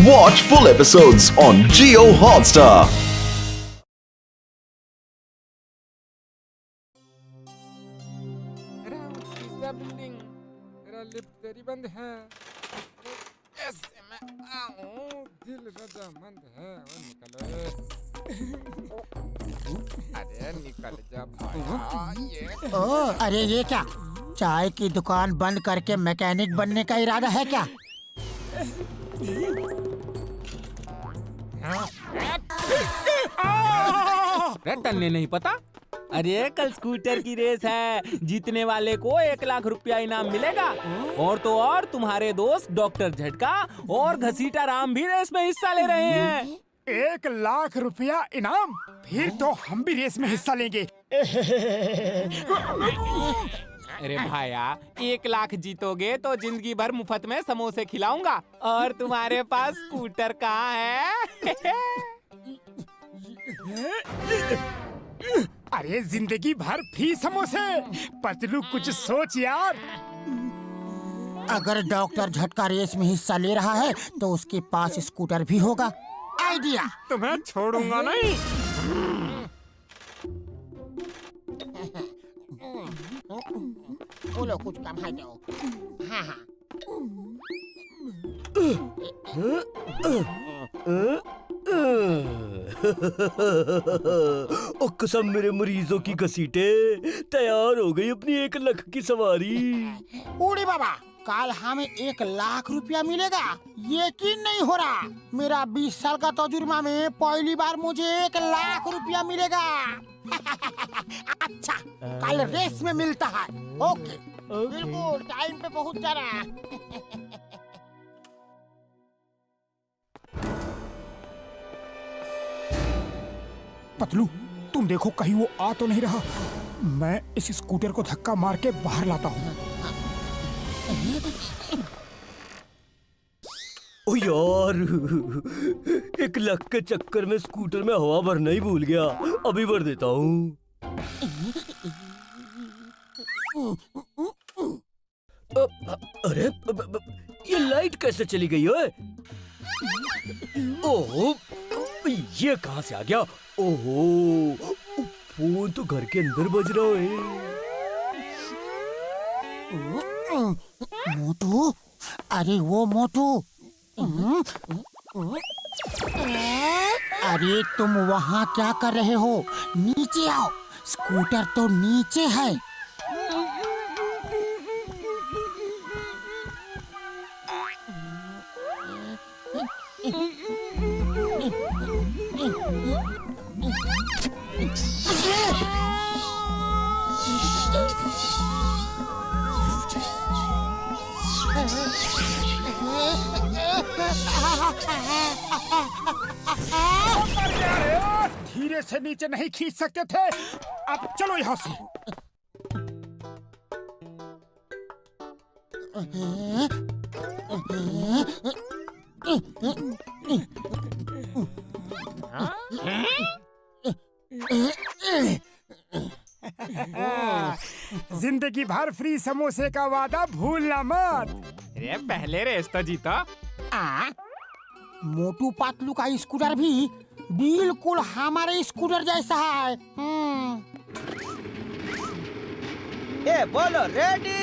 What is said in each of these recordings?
Watch full episodes on Jio Hotstar. Pizza building, मेरा lift तेरी बंद है। कैसे मैं आऊं? दिल रजामंद है, वो निकलो। अरे निकल जा भाया ये। ओह, अरे ये क्या? चाय की दुकान बंद करके मैकेनिक बनने का इरादा है क्या? टलने नहीं पता। अरे कल स्कूटर की रेस है, जीतने वाले को 1 लाख रुपया इनाम मिलेगा। और तो और तुम्हारे दोस्त डॉक्टर झटका और घसीटा राम भी रेस में हिस्सा ले रहे हैं। 1 लाख रुपया इनाम? फिर तो हम भी रेस में हिस्सा लेंगे। अरे भाया, 1 लाख जीतोगे तो जिंदगी भर मुफ्त में समोसे खिलाऊंगा। और तुम्हारे पास स्कूटर कहाँ है? अरे जिंदगी भर फ्री समोसे। पतलू कुछ सोच यार। अगर डॉक्टर झटका रेस में हिस्सा ले रहा है तो उसके पास स्कूटर भी होगा। आइडिया। तुम्हें छोड़ूंगा नहीं। बोलो, कुछ कम है जाओ। हाँ हाँ। ओ कसम मेरे मरीजों की घसीटे, तैयार हो गई अपनी 1 लाख की सवारी। उड़ी बाबा, कल हमें 1 लाख रुपया मिलेगा। यकीन नहीं हो रहा। मेरा 20 साल का तजुर्बा में पहली बार मुझे 1 लाख रुपया मिलेगा। अच्छा, कल रेस में मिलता है। ओके, बिल्कुल टाइम पे पहुंच जाना। पतलू, तुम देखो कहीं वो आ तो नहीं रहा। मैं इस स्कूटर को धक्का मार के बाहर लाता हूँ। ओ यार, 1 लाख के चक्कर में स्कूटर में हवा भरना ही भूल गया। अभी भर देता हूँ। अरे ये लाइट कैसे चली गई है? ओह, ये कहाँ से आ गया? ओहो, फोन तो घर के अंदर बज रहा है। मोटू, अरे वो मोटू। अरे तुम वहाँ क्या कर रहे हो? नीचे आओ, स्कूटर तो नीचे है। धीरे से नीचे नहीं खींच सकते थे। अब चलो यहाँ से। जिंदगी भर फ्री समोसे का वादा भूलना मत। अरे पहले रेस तो जीता। मोटू पतलू का स्कूटर भी बिल्कुल हमारे स्कूटर जैसा है। ए बोलो रेडी।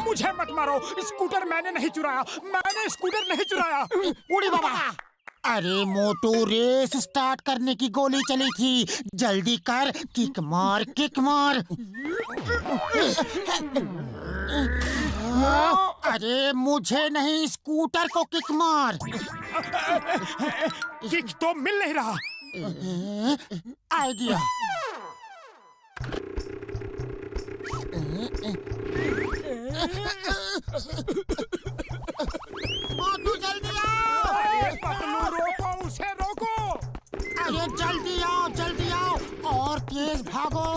मुझे मत मारो। स्कूटर मैंने नहीं चुराया। मैंने स्कूटर नहीं चुराया। उड़ी बाबा। अरे मोटू, रेस स्टार्ट करने की गोली चली थी। जल्दी कर, किक मार, किक मार। अरे मुझे नहीं, स्कूटर को किक मार। किक तो मिल नहीं रहा। आइडिया। मोटू जल्दी आओ। पतलू रोको उसे, रोको। अरे जल्दी आओ, जल्दी आओ, और तेज भागो।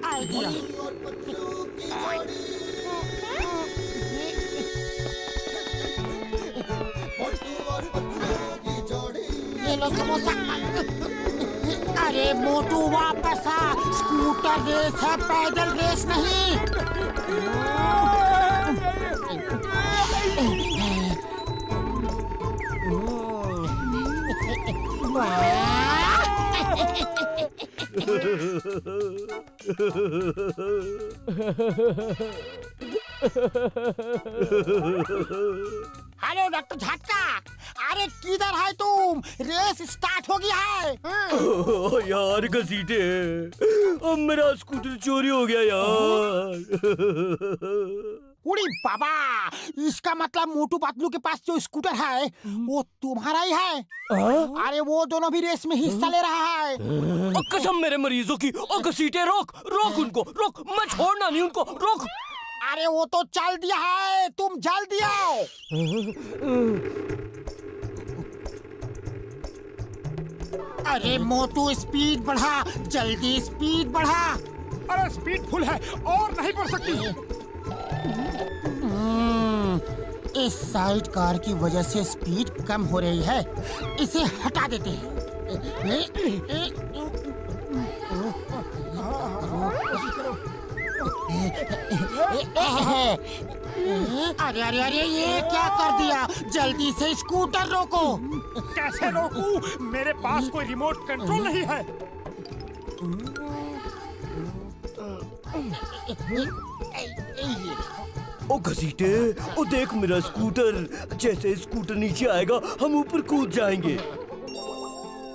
आइडिया। ये लो समोसा। अरे मोटू वापस आ, स्कूटर रेस है, पैदल रेस नहीं। हेलो डॉक्टर झटका, अरे किधर है तुम? रेस स्टार्ट हो गया है। ओ यार घसीटे, अब मेरा स्कूटर चोरी हो गया यार। उड़ी बाबा, इसका मतलब मोटू पतलू के पास जो स्कूटर है वो तुम्हारा ही है। अरे वो दोनों भी रेस में हिस्सा ले रहा है। ओ कसम मेरे मरीजों की, ओ घसीटे रोक रोक उनको, रोक, मैं छोड़ना नहीं उनको, रोक। अरे वो तो चल दिया है, तुम जल्दी आओ। अरे मोटू स्पीड बढ़ा, जल्दी स्पीड बढ़ा। अरे स्पीड फुल है और नहीं बढ़ सकती। इस साइड कार की वजह से स्पीड कम हो रही है, इसे हटा देते हैं। अरे अरे अरे, ये क्या कर दिया? जल्दी से स्कूटर रोको। कैसे रोकूं? मेरे पास कोई रिमोट कंट्रोल नहीं है। ओ घसीटे, ओ देख मेरा स्कूटर, जैसे स्कूटर नीचे आएगा हम ऊपर कूद जाएंगे।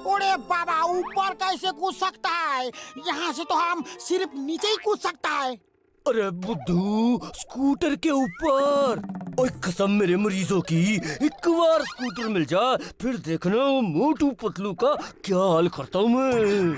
अरे बाबा, ऊपर कैसे कूद सकता है? यहाँ से तो हम सिर्फ नीचे ही कूद सकता है। अरे बुद्धू, स्कूटर के ऊपर। ओए कसम मेरे मरीजों की, एक बार स्कूटर मिल जाए फिर देखना वो मोटू पतलू का क्या हाल करता हूँ मैं।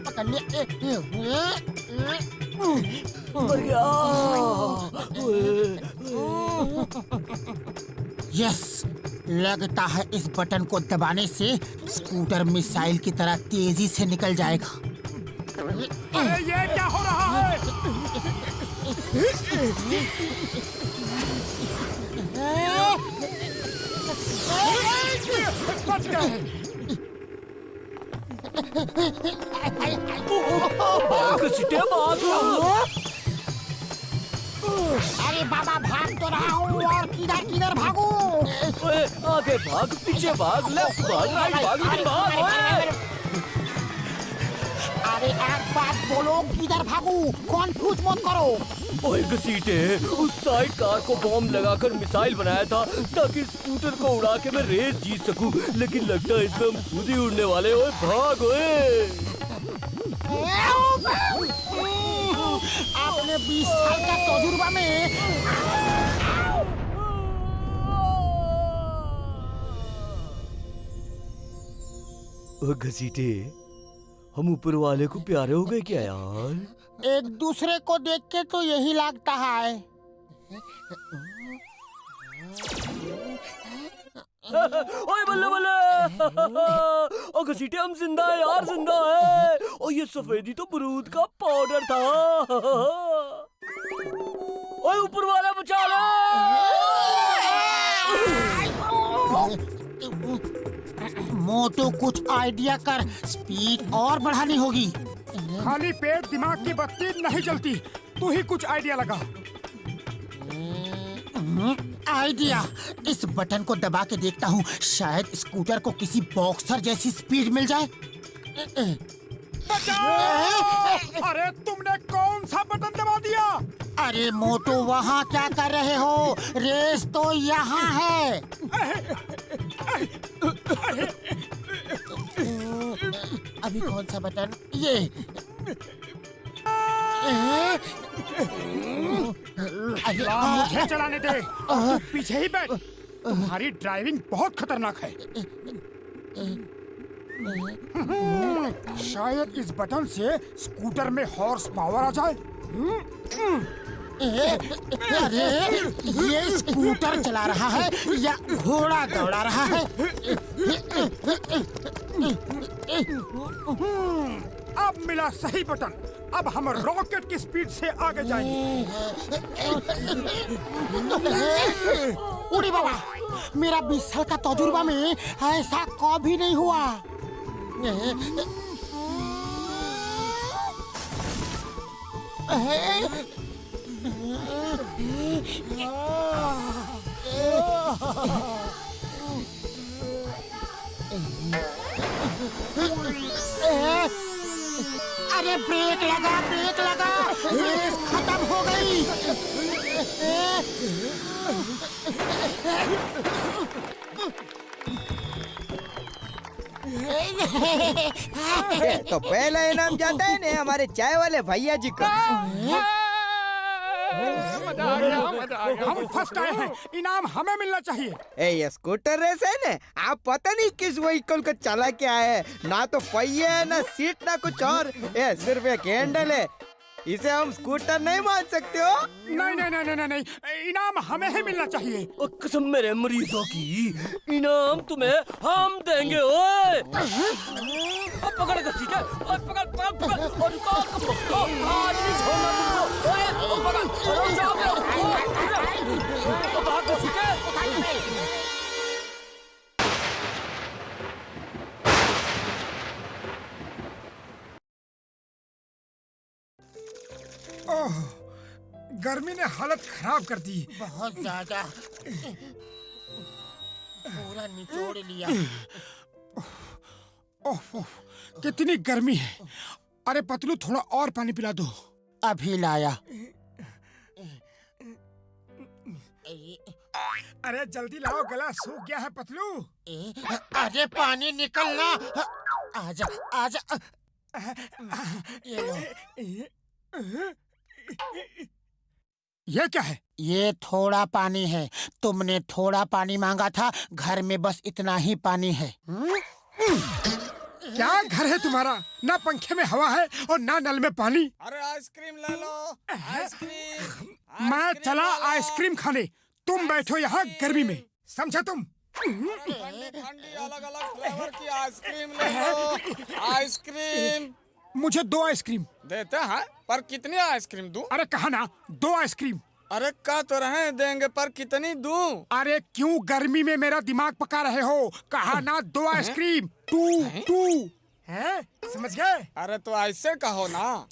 पकड़ लिया। मर गया। यस, लगता है इस बटन को दबाने से स्कूटर मिसाइल की तरह तेजी से निकल जाएगा। अरे ये क्या हो रहा है? बच गए। घसीटे भाग। अरे बाबा, भाग तो रहा हूँ, और किधर किधर भागूं? ओए आगे भाग, पीछे भाग, लेफ्ट भाग, राइट भाग, लेकिन भाग ओए। अरे एक बात बोलो, किधर भागूं? कंफ्यूज मत करो। ओए घसीटे, उस साइड कार को बॉम्ब लगाकर मिसाइल बनाया था ताकि स्कूटर को उड़ा के मैं रेस जीत सकूं, लेकिन लगता है इसमें हम खुद ही उड़ने वाले। ओए भाग ओए। आपने 20 साल का तजुर्बा में ओ घसीटे, हम ऊपर वाले को प्यारे हो गए क्या यार? एक दूसरे को देख के तो यही लगता है। ओए बल्ले बल्ले। ओ घसीटे, हम जिंदा है यार, जिंदा है। ओ ये सफेदी तो बरूद का पाउडर था। ओए ऊपर वाला बचा लो। मोटू, कुछ आइडिया कर, स्पीड और बढ़ानी होगी। खाली पेट दिमाग की बत्ती नहीं जलती, तू ही कुछ आइडिया लगा। आइडिया, इस बटन को दबा के देखता हूँ, शायद स्कूटर को किसी बॉक्सर जैसी स्पीड मिल जाए। अरे तुमने कौन सा बटन दबा दिया? अरे मोटू, वहाँ क्या कर रहे हो? रेस तो यहाँ है। अभी कौन सा बटन? ये। मुझे चलाने दे, तू पीछे ही बैठ। तुम्हारी ड्राइविंग बहुत खतरनाक है। शायद इस बटन से स्कूटर में हॉर्स पावर आ जाए। अरे ये स्कूटर चला रहा है या घोड़ा दौड़ा रहा है? अब मिला सही बटन। अब हम रॉकेट की स्पीड से आगे जाएंगे। उड़ी बाबा, मेरा 20 साल का तजुर्बा में ऐसा कभी नहीं हुआ। अरे ब्रेक लगा, ब्रेक लगा, रेस खत्म हो गई। तो पहला इनाम जाता है ना हमारे चाय वाले भैया जी को। हम फर्स्ट आए हैं, इनाम हमें मिलना चाहिए। ये स्कूटर रेस है ना, आप पता नहीं किस व्हीकल को चला के आए हैं। ना तो पहिए है, ना सीट, ना कुछ और। ये सिर्फ एक हैंडल है, इसे हम स्कूटर नहीं मान सकते हो। नहीं नहीं नहीं नहीं नहीं, इनाम हमें ही मिलना चाहिए। ओ कसम मेरे मरीजों की, इनाम तुम्हें हम देंगे। ओए अब पकड़ घसीटे, और पकड़ पकड़ पकड़, और रुको आज नहीं छोड़ना तुमको। ओए ओ पकड़, और जाओ तो भाग घसीटे। ओह, गर्मी ने हालत खराब कर दी। बहुत ज्यादा, पूरा निचोड़ लिया। ओह, कितनी गर्मी है। अरे पतलू, थोड़ा और पानी पिला दो। अभी लाया। अरे जल्दी लाओ, गला सूख गया है पतलू। अरे पानी निकलना। आजा आजा, ये लो। ये क्या है? ये थोड़ा पानी है। तुमने थोड़ा पानी मांगा था, घर में बस इतना ही पानी है। क्या घर है तुम्हारा? ना पंखे में हवा है और ना नल में पानी। अरे आइसक्रीम ले लो, आइसक्रीम। मैं चला आइसक्रीम खाने, तुम बैठो यहाँ गर्मी में, समझा तुम? ठंडी ठंडी अलग अलग फ्लेवर की आइसक्रीम ले लो। आइसक्रीम मुझे 2 आइसक्रीम। देते हैं, पर कितनी आइसक्रीम दूं? अरे कहा ना 2 आइसक्रीम। अरे कह तो रहे देंगे, पर कितनी दूं? अरे क्यों गर्मी में मेरा दिमाग पका रहे हो? कहा ना 2 आइसक्रीम। 2 है, समझ गए? अरे तो ऐसे कहो ना।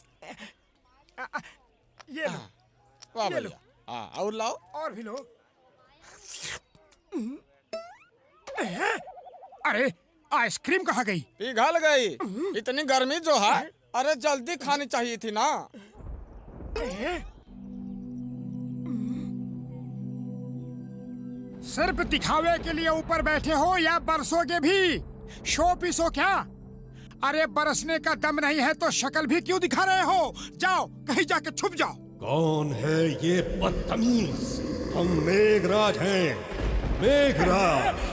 ये लो, वाह ये लो। भैया। हाँ, और लाओ। और भी लो। अरे आइसक्रीम कहाँ गई? पिघल गई। इतनी गर्मी जो है, अरे जल्दी खानी चाहिए थी ना। सिर्फ दिखावे के लिए ऊपर बैठे हो या बरसोगे भी? शो पीस हो क्या? अरे बरसने का दम नहीं है तो शक्ल भी क्यों दिखा रहे हो? जाओ कहीं जाके छुप जाओ। कौन है ये बदतमीज? हम मेघराज हैं, मेघराज।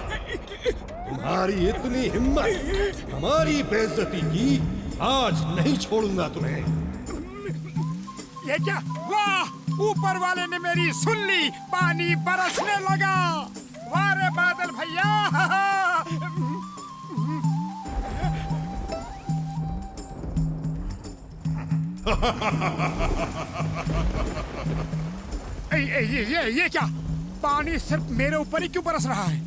तुम्हारी इतनी हिम्मत हमारी बेइज्जती की, आज नहीं छोड़ूंगा तुम्हें। ये क्या? वाह, ऊपर वाले ने मेरी सुन ली, पानी बरसने लगा। वाह रे बादल भैया। ये क्या? पानी सिर्फ मेरे ऊपर ही क्यों बरस रहा है?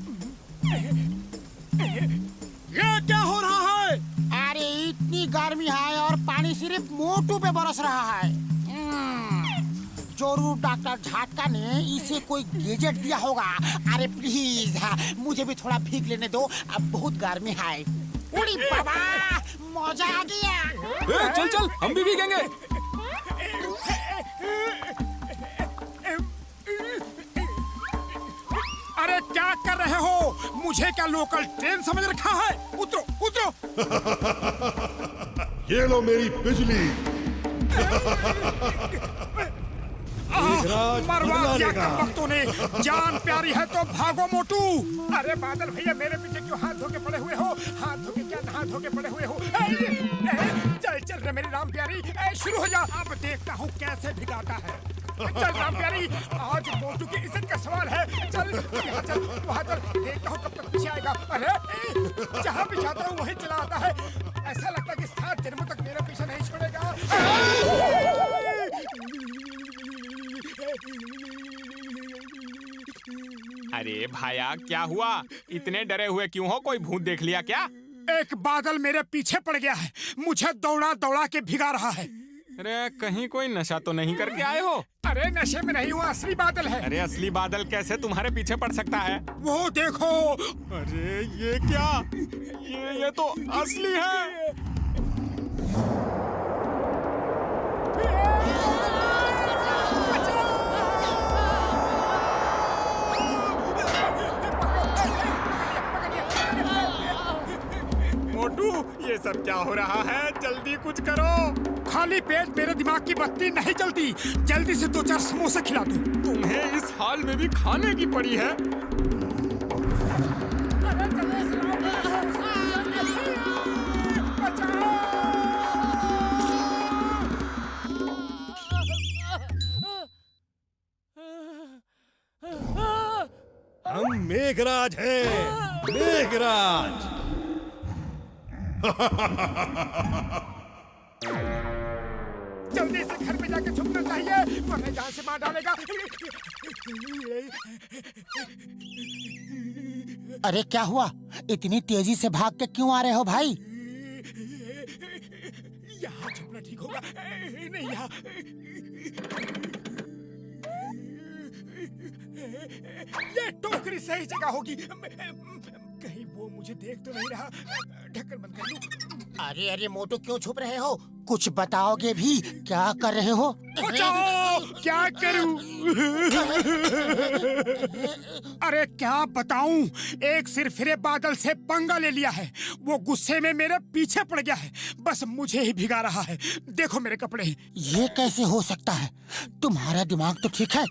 ये क्या हो रहा है? अरे इतनी गर्मी है और पानी सिर्फ मोटू पे बरस रहा है। जरूर डॉक्टर झाटका ने इसे कोई गैजेट दिया होगा। अरे प्लीज, मुझे भी थोड़ा भीग लेने दो, अब बहुत गर्मी है। उड़ी बाबा, मजा आ गया। चल चल, हम भी भीगेंगे। अरे क्या कर रहे हो? मुझे क्या लोकल ट्रेन समझ रखा है? उतरो उतरो। ये लो मेरी बिजली। मरवा दिया कमबख्तों ने। जान प्यारी है तो भागो मोटू। अरे बादल भैया, मेरे पीछे क्यों हाथ धो के पड़े हुए हो? हाथ धो के क्या, नहा धो के पड़े हुए हो? चल चल रे मेरी राम प्यारी, शुरू हो जा। अब देखता हूँ कैसे भिगाता है। चल राम प्यारी, आज मोटू की इज्जत का सवाल है। चल यहाँ चल, वहाँ चल, देखता हूँ कब तक पीछे आएगा। अरे जहाँ भी जाता हूँ वहीं चला आता है। ऐसा लगता है कि 7 जन्मों तक मेरा पीछा नहीं छोड़ेगा। अरे भाया, क्या हुआ? इतने डरे हुए क्यों हो? कोई भूत देख लिया क्या? एक बादल मेरे पीछे पड़ गया है, मुझे दौड़ा दौड़ा के भिगा रहा है। अरे कहीं कोई नशा तो नहीं करके आए हो? अरे नशे में नहीं हुआ, असली बादल है। अरे असली बादल कैसे तुम्हारे पीछे पड़ सकता है? वो देखो। अरे ये क्या? ये तो असली है। मोटू, ये सब क्या हो रहा है? जल्दी कुछ करो। खाली पेट मेरे दिमाग की बत्ती नहीं जलती। जल्दी से 2-4 समोसे खिला दो। तुम्हें इस हाल में भी खाने की पड़ी है? हम मेघराज हैं, मेघराज। जल्दी से घर में जाके छुपना चाहिए, वरना जान से मार डालेगा। अरे क्या हुआ? इतनी तेजी से भाग के क्यों आ रहे हो भाई? यहाँ छुपना ठीक होगा। नहीं यहाँ। ये टोकरी सही जगह होगी। कहीं वो मुझे देख तो नहीं रहा। ढक्कन बंद कर लूं। अरे अरे मोटू, क्यों छुप रहे हो? कुछ बताओगे भी? क्या कर रहे हो? बचाओ! क्या करूं? अरे क्या बताऊं? एक सिरफिरे बादल से पंगा ले लिया है। वो गुस्से में मेरे पीछे पड़ गया है, बस मुझे ही भिगा रहा है। देखो मेरे कपड़े। ये कैसे हो सकता है? तुम्हारा दिमाग तो ठीक है।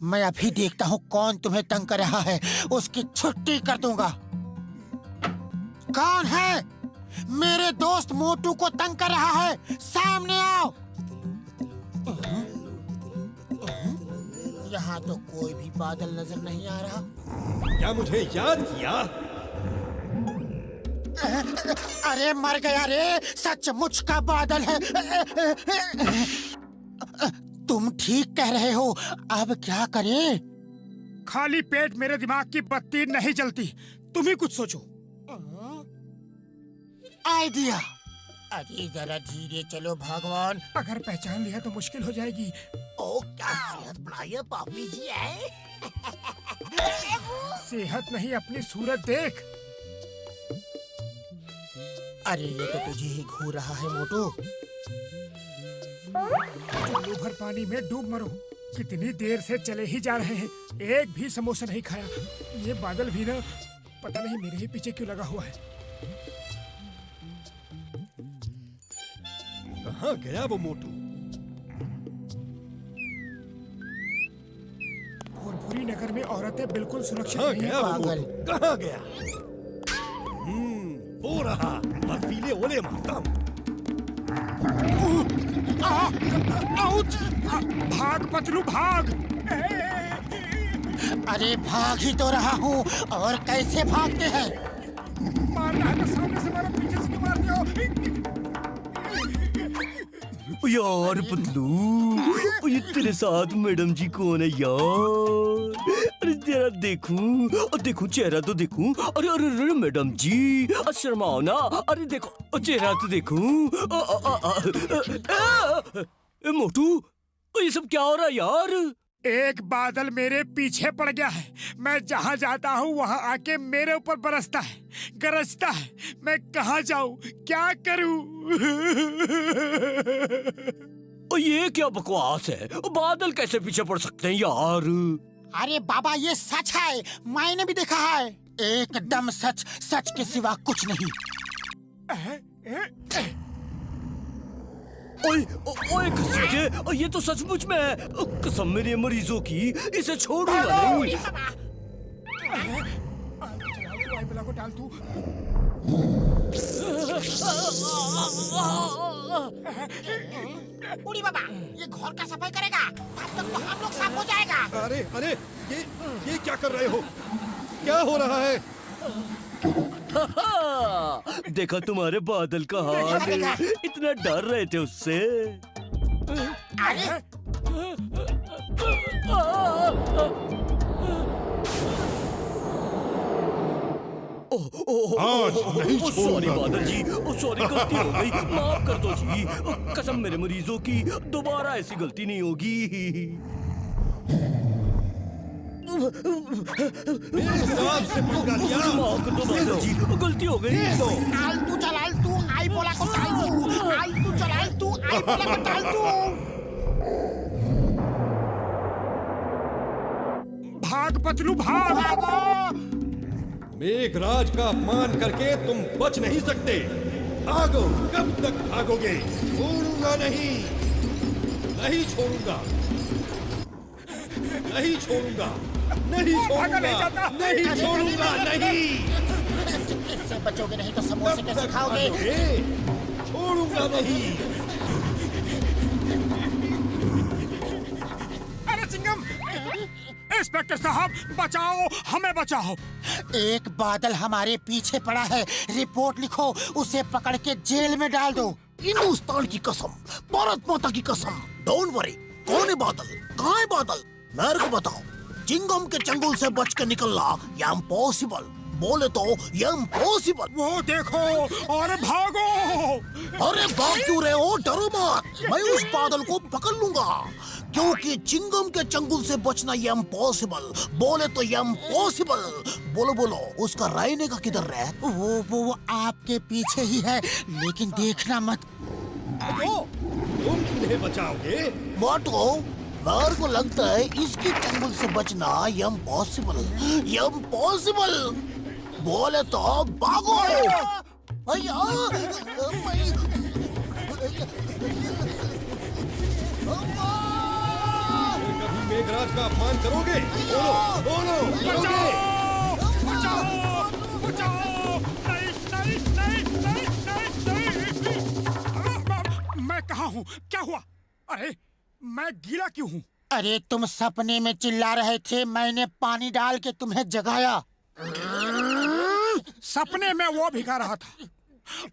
मैं अभी देखता हूँ कौन तुम्हें तंग कर रहा है, उसकी छुट्टी कर दूंगा। कौन है? मेरे दोस्त मोटू को तंग कर रहा है, सामने आओ। यहाँ तो कोई भी बादल नजर नहीं आ रहा। क्या मुझे याद किया? अरे मर गया रे, सचमुच का बादल है। तुम ठीक कह रहे हो, अब क्या करें? खाली पेट मेरे दिमाग की बत्ती नहीं जलती। तुम ही कुछ सोचो। आइडिया। अरे जरा धीरे चलो भगवान। अगर पहचान लिया तो मुश्किल हो जाएगी। ओ क्या सेहत बढ़ाई है पापी जी है। सेहत नहीं, अपनी सूरत देख। अरे ये तो तुझे ही घूर रहा है मोटू। चुल्लू भर पानी में डूब मरो। कितनी देर से चले ही जा रहे हैं, एक भी समोसा नहीं खाया। ये बादल भी ना पता नहीं मेरे ही पीछे क्यों लगा हुआ है। कहाँ गया वो मोटू? भोरभूरी नगर में औरतें बिल्कुल सुरक्षित कहाँ नहीं गया हैं। वो पागल। मोटू? कहाँ गया? वो रहा, बर्फीले ओले मारता हूँ। आउच! भाग पतलू भाग! अरे भाग ही तो रहा हूँ, और कैसे भागते हैं? मारना है तो सामने से मारो, पीछे से क्यों मारते हो? यार पतलू, ये तेरे साथ मैडम जी कौन है यार? अरे जरा देखूं, और देखूं चेहरा तो देखूं। अरे अरे अरे मैडम जी, शर्माओ ना। अरे देखो चेहरा तो देखूं। मोटू, ये सब क्या हो रहा है यार? एक बादल मेरे पीछे पड़ गया है। मैं जहाँ जाता हूँ वहाँ आके मेरे ऊपर बरसता है, गरजता है। मैं कहाँ जाऊँ, क्या करूँ? ये क्या बकवास है? बादल कैसे पीछे पड़ सकते हैं यार? अरे बाबा ये सच है, मैंने भी देखा है। एकदम सच, सच के सिवा कुछ नहीं। ओए ओए घसीटे, ये तो सचमुच में है। कसम मेरे मरीजों की, इसे छोड़ूंगा नहीं। वाइबला को डाल तू। उड़ी बाबा, ये घर का सफाई करेगा, तब तक तो हम लोग साफ हो जाएगा। अरे अरे ये क्या कर रहे हो? क्या हो रहा है? देखा तुम्हारे बादल का हाल, देखा। इतना डर रहे थे उससे। अरे आज नहीं सॉरी छोड़ूंगा बादल जी, सॉरी, गलती हो गई, माफ कर दो जी। कसम मेरे मरीजों की, दोबारा ऐसी गलती नहीं होगी। राज से पंगा लिया। माफ कर दो बादल जी, गलती हो गई। आलतू चल आलतू, आई बोला को आलतू, आलतू चल आलतू, आई बोला को आलतू। भाग पतलू भाग। मेघराज का अपमान करके तुम बच नहीं सकते। भागो, कब तक भागोगे? छोड़ूंगा नहीं, नहीं छोड़ूंगा, नहीं छोड़ूंगा, नहीं भागा नहीं छोड़ूंगा, जाता। नहीं छोड़ूंगा, नहीं। इससे बचोगे नहीं तो समोसे कैसे खाओगे? भागोगे? छोड़ूंगा नहीं। अरे चिंगम, इंस्पेक्टर साहब बचाओ, हमें बचाओ। एक बादल हमारे पीछे पड़ा है, रिपोर्ट लिखो, उसे पकड़ के जेल में डाल दो। हिंदुस्तान की कसम, भारत माता की कसम, डोंट वरी। कौन है बादल? कहाँ है बादल? मेरे को बताओ। चिंगम के चंगुल से बच के निकलना ये इम्पॉसिबल, बोले तो ये इम्पॉसिबल। वो देखो और भागो। अरे भाग क्यों रहे हो? डरो मत, मैं उस बादल को पकड़ लूंगा, क्योंकि चिंगम के चंगुल से बचना ये इम्पॉसिबल, बोले तो ये इम्पॉसिबल। बोलो बोलो, उसका रहने का किधर है? वो आपके पीछे ही है, लेकिन देखना मत। तुम इन्हें बचाओगे? बाटो, मेरे को लगता है इसके चंगुल से बचना ये इम्पॉसिबल, ये इम्पॉसिबल, बोले तो भागो। भैया, कभी मेघराज का अपमान करोगे? बोलो, करोगे? बचाओ, बचाओ। नहीं। मैं कहाँ हूँ? क्या हुआ? अरे मैं गीला क्यों हूँ? अरे तुम सपने में चिल्ला रहे थे, मैंने पानी डाल के तुम्हें जगाया। सपने में वो भिगा रहा था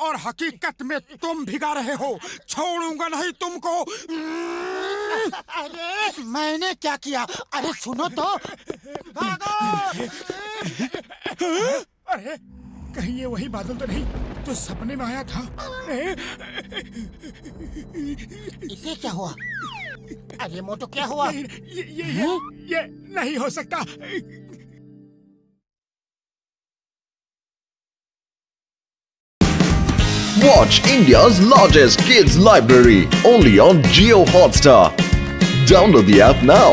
और हकीकत में तुम भिगा रहे हो। छोड़ूंगा नहीं तुमको। अरे मैंने क्या किया? अरे सुनो तो। भागो! अरे कहीं ये वही बादल तो नहीं जो सपने में आया था? इसे क्या हुआ? अरे मोटो क्या हुआ? ये नहीं हो सकता। Watch India's largest kids library only on Jio Hotstar. Download the app now.